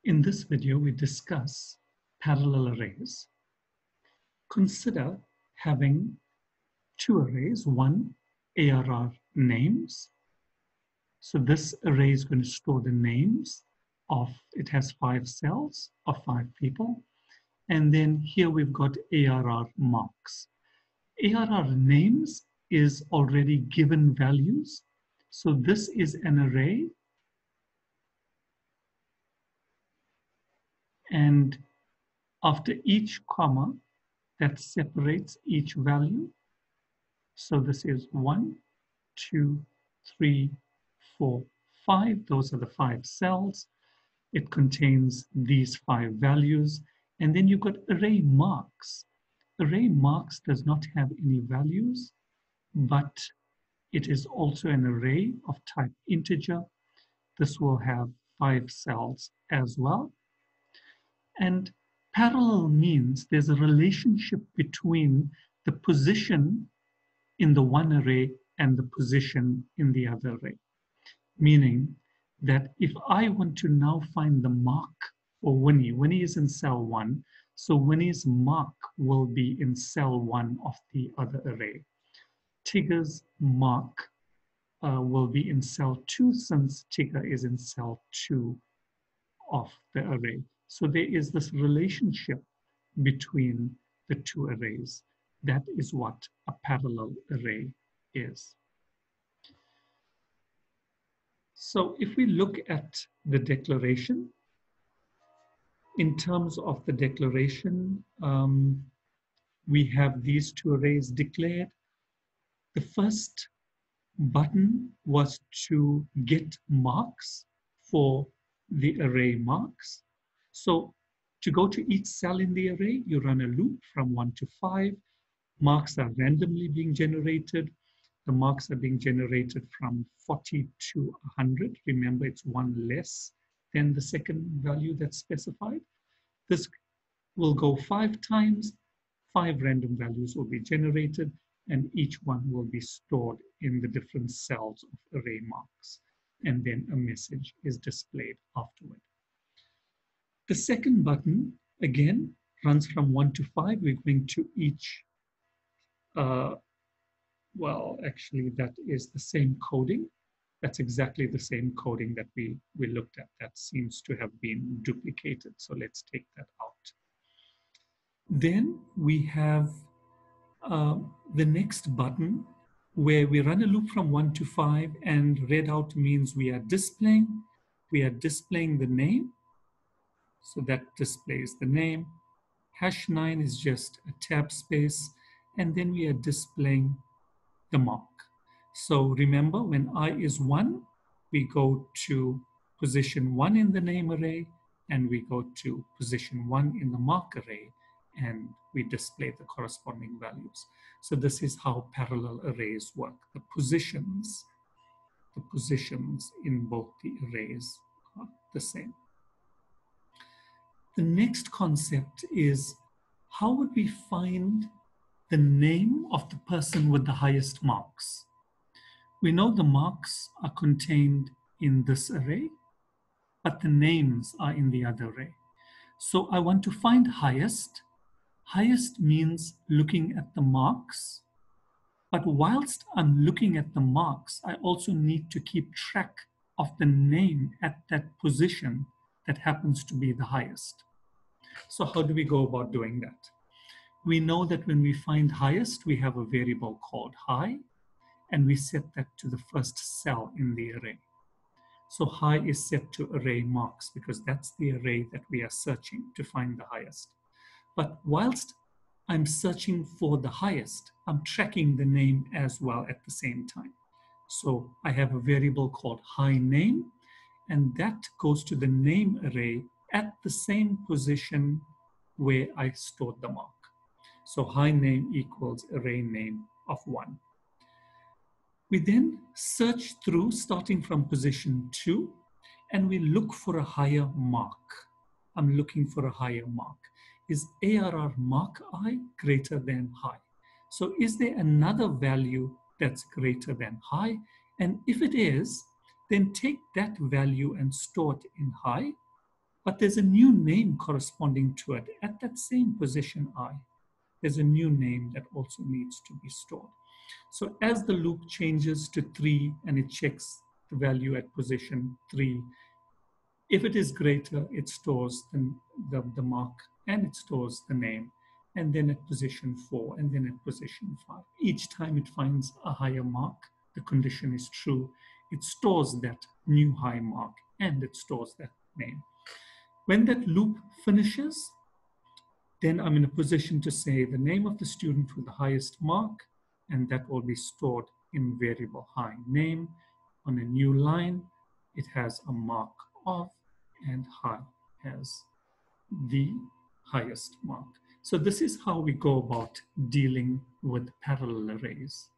In this video, we discuss parallel arrays. Consider having two arrays, one ARR names. So this array is going to store the names of, it has 5 cells of 5 people. And then here we've got ARR marks. ARR names is already given values. So this is an array. And after each comma, that separates each value. So this is 1, 2, 3, 4, 5. Those are the 5 cells. It contains these 5 values. And then you've got array marks. Array marks does not have any values, but it is also an array of type integer. This will have 5 cells as well. And parallel means there's a relationship between the position in the one array and the position in the other array. Meaning that if I want to now find the mark for Winnie, Winnie is in cell 1, so Winnie's mark will be in cell 1 of the other array. Tigger's mark will be in cell 2 since Tigger is in cell 2 of the array. So there is this relationship between the two arrays. That is what a parallel array is. So if we look at the declaration, in terms of the declaration, we have these two arrays declared. The first button was to get marks for the array marks. So to go to each cell in the array, you run a loop from 1 to 5. Marks are randomly being generated. The marks are being generated from 40 to 100. Remember, it's 1 less than the second value that's specified. This will go 5 times. 5 random values will be generated, and each one will be stored in the different cells of array marks. And then a message is displayed afterward. The second button, again, runs from 1 to 5. We're going to each, well, actually, that is the same coding. That's exactly the same coding that we looked at. That seems to have been duplicated. So let's take that out. Then we have the next button where we run a loop from 1 to 5, and read out means we are displaying the name. So that displays the name. #9 is just a tab space, and then we are displaying the mark. So remember, when I is 1, we go to position 1 in the name array, and we go to position 1 in the mark array, and we display the corresponding values. So this is how parallel arrays work. The positions in both the arrays are the same. The next concept is, how would we find the name of the person with the highest marks? We know the marks are contained in this array, but the names are in the other array. So I want to find highest. Highest means looking at the marks, but whilst I'm looking at the marks, I also need to keep track of the name at that position that happens to be the highest. So how do we go about doing that? We know that when we find highest, we have a variable called high, and we set that to the first cell in the array. So high is set to array marks because that's the array that we are searching to find the highest. But whilst I'm searching for the highest, I'm tracking the name as well at the same time. So I have a variable called high name, and that goes to the name array at the same position where I stored the mark. So high name equals array name of 1. We then search through starting from position 2, and we look for a higher mark. I'm looking for a higher mark. Is ARR mark I greater than high? So is there another value that's greater than high? And if it is, then take that value and store it in high. but there's a new name corresponding to it at that same position I. There's a new name that also needs to be stored. So as the loop changes to 3 and it checks the value at position 3, if it is greater, it stores the mark and it stores the name. And then at position 4 and then at position 5. Each time it finds a higher mark, the condition is true. It stores that new high mark and it stores that name. When that loop finishes, then I'm in a position to say the name of the student with the highest mark, and that will be stored in variable high. Name on a new line, it has a mark of, and high has the highest mark. So this is how we go about dealing with parallel arrays.